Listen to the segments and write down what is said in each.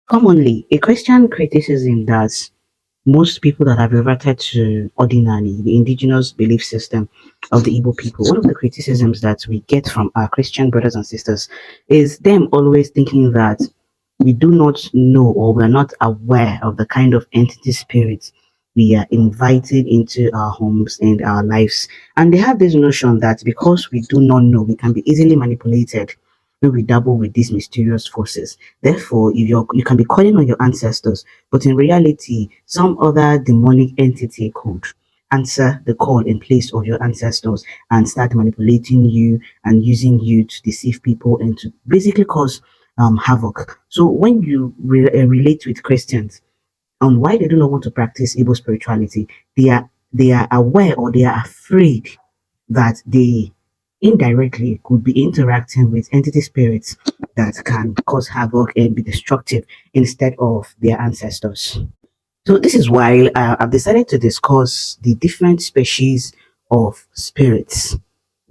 Commonly, a Christian criticism that most people that have reverted to ordinary, the indigenous belief system of the Igbo people, one of the criticisms that we get from our Christian brothers and sisters is them always thinking that we do not know or we're not aware of the kind of entity spirits we are invited into our homes and our lives. And they have this notion that because we do not know, we can be easily manipulated when we dabble with these mysterious forces. Therefore, if you can be calling on your ancestors, but in reality, some other demonic entity could answer the call in place of your ancestors and start manipulating you and using you to deceive people and to basically cause havoc. So when you relate with Christians on why they do not want to practice Igbo spirituality, they are aware or they are afraid that they indirectly could be interacting with entity spirits that can cause havoc and be destructive instead of their ancestors. So this is why I've decided to discuss the different species of spirits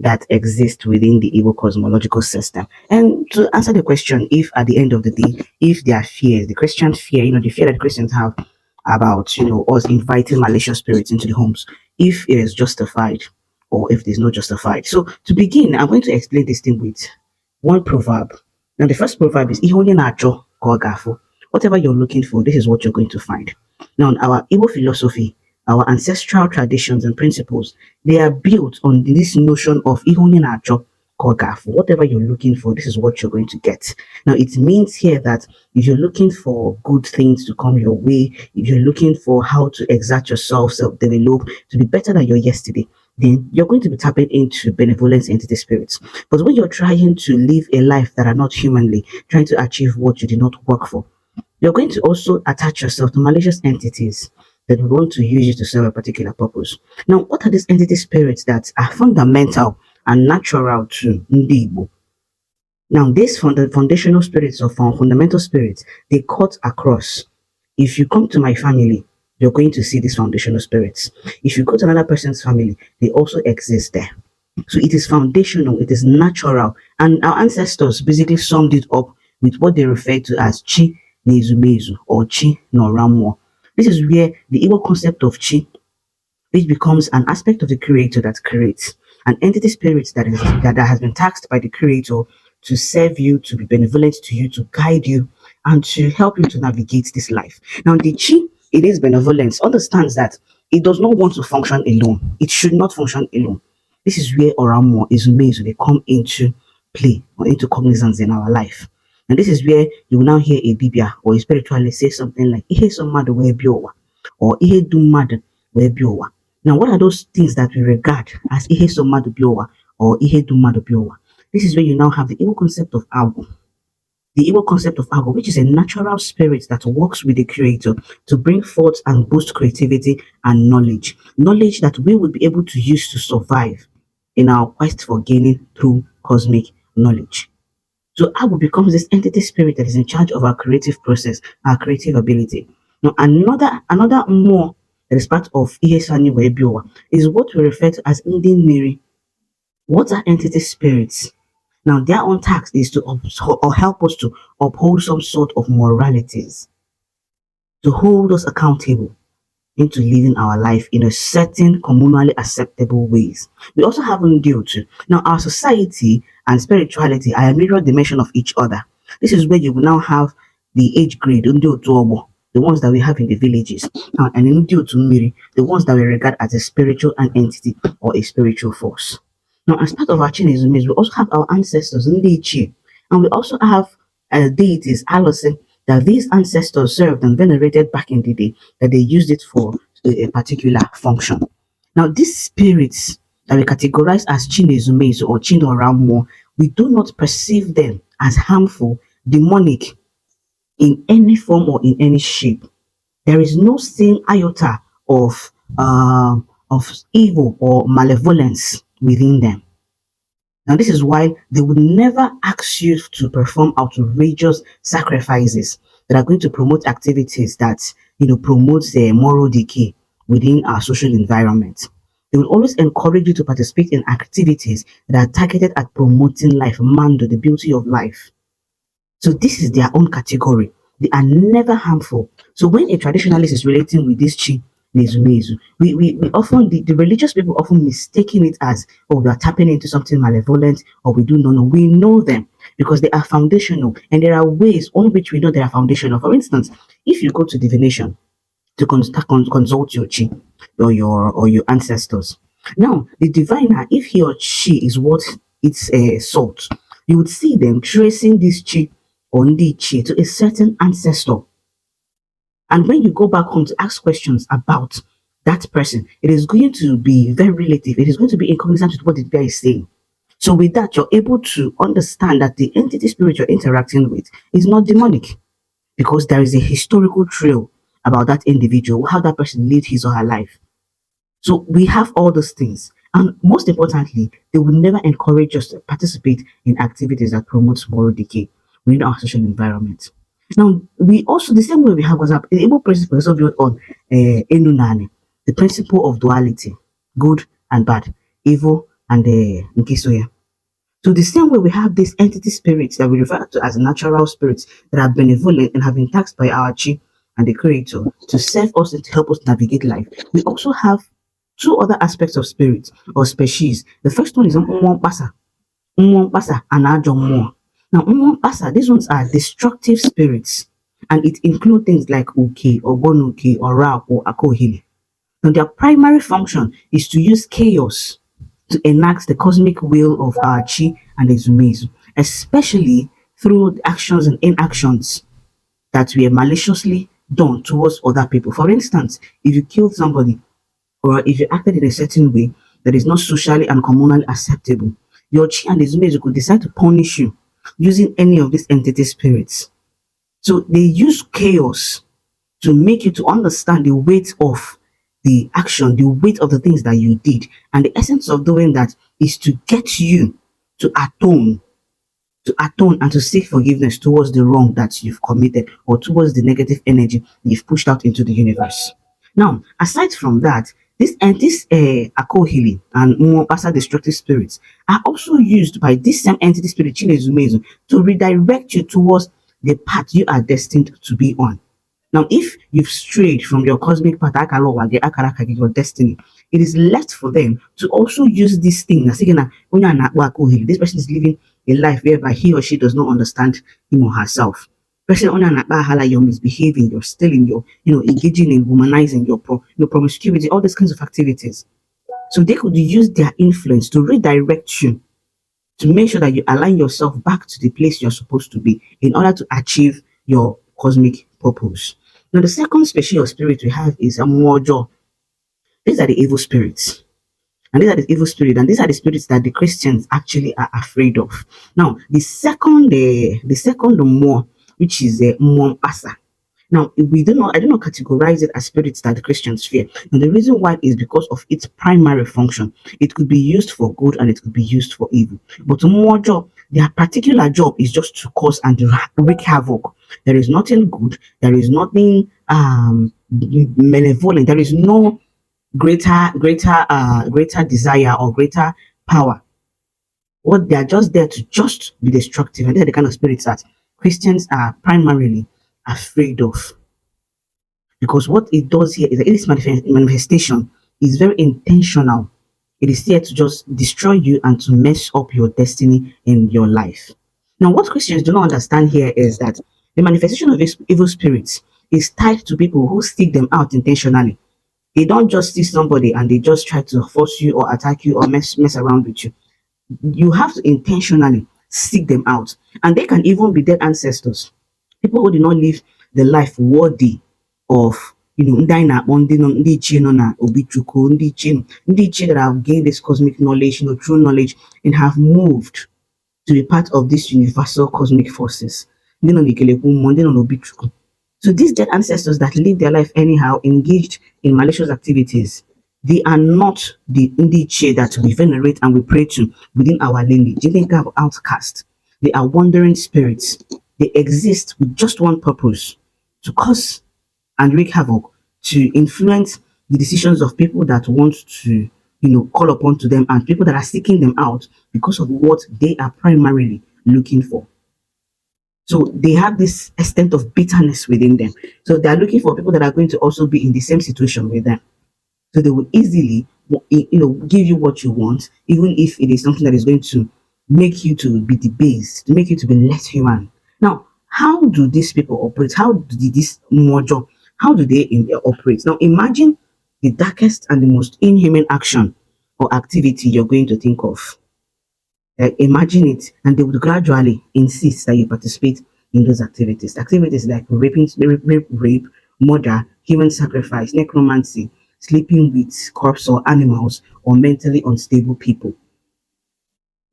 that exist within the Igbo cosmological system. And to answer the question, if at the end of the day, if there are fears, the Christian fear, the fear that Christians have about, us inviting malicious spirits into the homes, if it is justified or if it is not justified. So to begin, I'm going to explain this thing with one proverb. Now, the first proverb is "Ihe onye na-achọ ka ọ ga-afụ." Whatever you're looking for, this is what you're going to find. Now, in our Igbo philosophy, our ancestral traditions and principles, they are built on this notion of "Ihe onye na-achọ ka ọ ga-afụ." Whatever you're looking for, this is what you're going to get. Now, it means here that if you're looking for good things to come your way, if you're looking for how to exert yourself, self-develop, to be better than your yesterday, then you're going to be tapping into benevolence entity spirits. But when you're trying to live a life that are not humanly, trying to achieve what you did not work for, you're going to also attach yourself to malicious entities that would want to use you to serve a particular purpose. Now, what are these entity spirits that are fundamental and natural to Ndi Igbo? Now, these foundational spirits or fundamental spirits, they cut across. If you come to my family, you're going to see these foundational spirits. If you go to another person's family, they also exist there. So it is foundational, it is natural, and our ancestors basically summed it up with what they refer to as Chi Nezumezu or Chi no Ramwo. This is where the Igbo concept of Chi, which becomes an aspect of the creator that creates, an entity spirit that has been tasked by the creator to serve you, to be benevolent to you, to guide you, and to help you to navigate this life. Now, the Chi, it is benevolence, understands that it does not want to function alone. It should not function alone. This is where Oramo is made so they come into play or into cognizance in our life. And this is where you will now hear a Bibia or a spiritualist say something like Ihe so mad where biowa or Ihe do mad where biowa. Now, what are those things that we regard as Ihe so mad biowa or Ihe do mad biowa? This is where you now have the Igbo concept of Agu. The Igbo concept of Agu, which is a natural spirit that works with the creator to bring forth and boost creativity and knowledge. Knowledge that we will be able to use to survive in our quest for gaining through cosmic knowledge. So Abu becomes this entity spirit that is in charge of our creative process, our creative ability. Now, another more that is part of Ihesani Webiwa is what we refer to as Indian Miri. What are entity spirits? Now, their own task is to or help us to uphold some sort of moralities, to hold us accountable into living our life in a certain communally acceptable ways. We also have Ndio. Now, our society and spirituality are a mirror dimension of each other. This is where you will now have the age grade, Ndio, the ones that we have in the villages, and Ndio Miri, the ones that we regard as a spiritual entity or a spiritual force. Now, as part of our Chinism, we also have our ancestors, Ndichi, and we also have deities, Alose, that these ancestors served and venerated back in the day, that they used it for a particular function. Now, these spirits that we categorize as Chinezumezu or Chinoramo, we do not perceive them as harmful, demonic in any form or in any shape. There is no sin iota of evil or malevolence within them. Now, this is why they would never ask you to perform outrageous sacrifices that are going to promote activities that promote the moral decay within our social environment. They will always encourage you to participate in activities that are targeted at promoting life, mando, the beauty of life. So this is their own category They are never harmful. So when a traditionalist is relating with this chi nezumezu, we often the religious people often mistaking it as, oh, we are tapping into something malevolent, or we do not know. We know them because they are foundational, and there are ways on which we know they are foundational. For instance, if you go to divination to consult your chi or your ancestors. Now, the diviner, if he or she is worth its salt, you would see them tracing this chi or ndi chi to a certain ancestor. And when you go back home to ask questions about that person, it is going to be very relative. It is going to be incognizant with what the guy is saying. So with that, you're able to understand that the entity spirit you're interacting with is not demonic because there is a historical trail about that individual, how that person lived his or her life. So we have all those things. And most importantly, they will never encourage us to participate in activities that promote moral decay within our social environment. Now, we also, the same way we have WhatsApp, the Igbo principle is also built on Enunani, the principle of duality, good and bad, evil and Nkisoya. So the same way we have these entity spirits that we refer to as natural spirits that are benevolent and have been taxed by our chi and the creator to serve us and to help us navigate life. We also have two other aspects of spirits or species. The first one is Pasa and Ajo. Now Pasa, these ones are destructive spirits and it includes things like Uke or Bonuke or Ra or Akohili. Now their primary function is to use chaos to enact the cosmic will of our chi and exumezu, especially through the actions and inactions that were maliciously done towards other people. For instance, if you killed somebody or if you acted in a certain way that is not socially and communally acceptable, your chi and exumezu could decide to punish you using any of these entity spirits. So they use chaos to make you to understand the weight of the action, the weight of the things that you did. And the essence of doing that is to get you to atone and to seek forgiveness towards the wrong that you've committed or towards the negative energy you've pushed out into the universe. Now, aside from that, this Ako healing and Mwapasa destructive spirits are also used by this same entity spirit Chinezumezu to redirect you towards the path you are destined to be on. Now, if you've strayed from your cosmic path, your destiny, it is left for them to also use this thing. This person is living a life whereby he or she does not understand him or herself. Person you're misbehaving, you're stealing, you're engaging in womanizing, your promiscuity, all these kinds of activities. So they could use their influence to redirect you to make sure that you align yourself back to the place you're supposed to be in order to achieve your cosmic purpose. Now, the second species of spirit we have is Amwojo. These are the evil spirits. And these are the evil spirits, and these are the spirits that the Christians actually are afraid of. Now, the second more, which is Mwampasa. Now, I do not categorize it as spirits that the Christians fear. And the reason why is because of its primary function. It could be used for good and it could be used for evil. But more job, their particular job is just to cause and wreak havoc. There is nothing good. There is nothing malevolent. There is no greater desire or greater power. What they are just there to just be destructive, and they're the kind of spirits that Christians are primarily afraid of. Because what it does here is that this manifestation is very intentional. It is here to just destroy you and to mess up your destiny in your life. Now, what Christians do not understand here is that the manifestation of evil spirits is tied to people who seek them out intentionally. They don't just see somebody and they just try to force you or attack you or mess around with you. You have to intentionally seek them out. And they can even be dead ancestors, people who did not live the life worthy of ndị anyị na-akpọ ndị ichie nọ na Obichukwu, ndị ichie that have gained this cosmic knowledge, true knowledge, and have moved to be part of these universal cosmic forces. Ndị nọ n'Ikelekwu mmụọ, ndị nọ n'Obichukwu. So these dead ancestors that live their life anyhow, engaged in malicious activities, they are not the indiche that we venerate and we pray to within our lineage. They think of outcast. They are wandering spirits. They exist with just one purpose: to cause and wreak havoc, to influence the decisions of people that want to, call upon to them and people that are seeking them out because of what they are primarily looking for. So they have this extent of bitterness within them. So they are looking for people that are going to also be in the same situation with them. So they will easily, give you what you want, even if it is something that is going to make you to be debased, to make you to be less human. Now, how do these people operate? How do this mojo? How do they operate? Now, imagine the darkest and the most inhuman action or activity you're going to think of. Imagine it, and they would gradually insist that you participate in those activities. Activities like rape, murder, human sacrifice, necromancy, sleeping with corpse or animals, or mentally unstable people.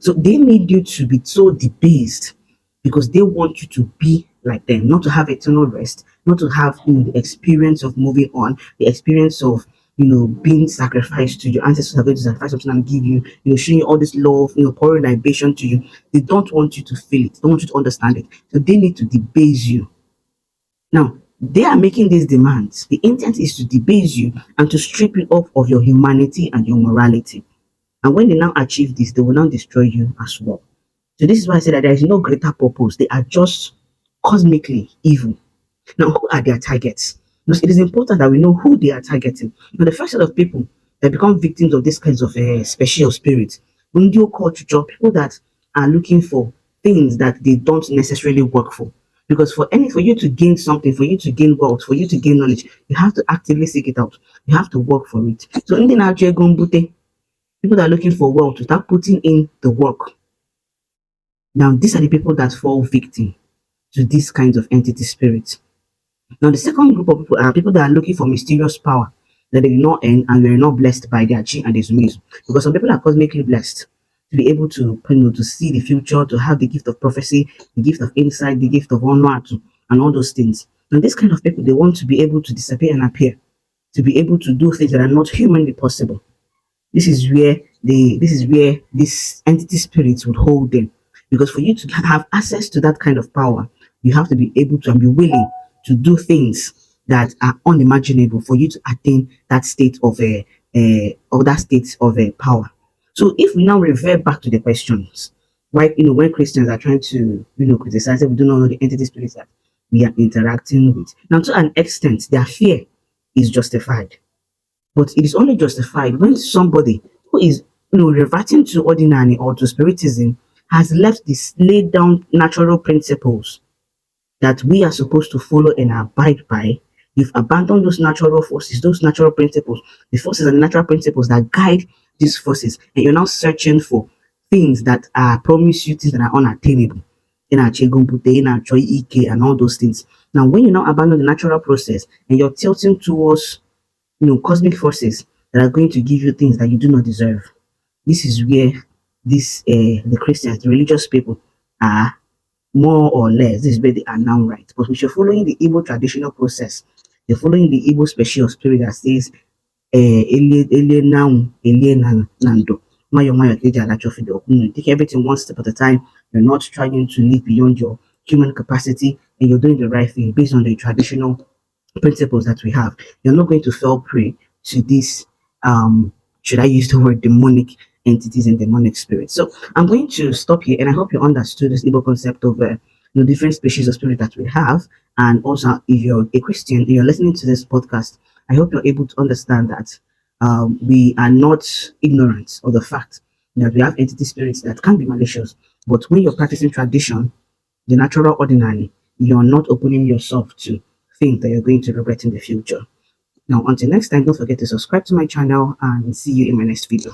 So they need you to be so debased because they want you to be like them, not to have eternal rest, not to have the experience of moving on, the experience of being sacrificed to your ancestors are going to sacrifice something and give you, showing you all this love, pouring libation to you. They don't want you to feel it, they don't want you to understand it. So they need to debase you. Now, they are making these demands. The intent is to debase you and to strip you off of your humanity and your morality. And when they now achieve this, they will now destroy you as well. So this is why I say that there is no greater purpose. They are just cosmically evil. Now, who are their targets? Because it is important that we know who they are targeting. Now, the first set of people that become victims of these kinds of special spirits, Undio culture, people that are looking for things that they don't necessarily work for. Because for you to gain something, for you to gain wealth, for you to gain knowledge, you have to actively seek it out. You have to work for it. So, in the people that are looking for wealth to start putting in the work. Now, these are the people that fall victim to these kinds of entity spirits. Now, the second group of people are people that are looking for mysterious power that they did not earn and were not blessed by their chi and their zumis. Because some people are cosmically blessed to be able to, to see the future, to have the gift of prophecy, the gift of insight, the gift of honor, and all those things. And this kind of people, they want to be able to disappear and appear, to be able to do things that are not humanly possible. This is where this entity spirits would hold them. Because for you to have access to that kind of power, you have to be able to and be willing to do things that are unimaginable for you to attain that state of a power. So if we now revert back to the questions, why when Christians are trying to criticize that we do not know the entity spirits that we are interacting with. Now to an extent, their fear is justified. But it is only justified when somebody who is reverting to ordinary or to spiritism has left these laid down natural principles that we are supposed to follow and abide by. You've abandoned those natural forces, those natural principles, the forces and natural principles that guide these forces, and you're now searching for things that are promise you things that are unattainable. And all those things. Now, when you now abandon the natural process and you're tilting towards cosmic forces that are going to give you things that you do not deserve. This is where the Christians, the religious people are more or less. This is where they are now right. But we should following the Igbo traditional process. They're following the Igbo special spirit that says, "Ele now, ele nando." Take everything one step at a time. You're not trying to live beyond your human capacity, and you're doing the right thing based on the traditional principles that we have. You're not going to fall prey to these should I use the word demonic entities and demonic spirits. So I'm going to stop here, and I hope you understood this Igbo concept of different species of spirit that we have. And also, if you're a Christian and you're listening to this podcast, I hope you're able to understand that we are not ignorant of the fact that we have entity spirits that can be malicious. But when you're practicing tradition, the natural ordinary, you're not opening yourself to things that you're going to regret in the future. Now, until next time, don't forget to subscribe to my channel and see you in my next video.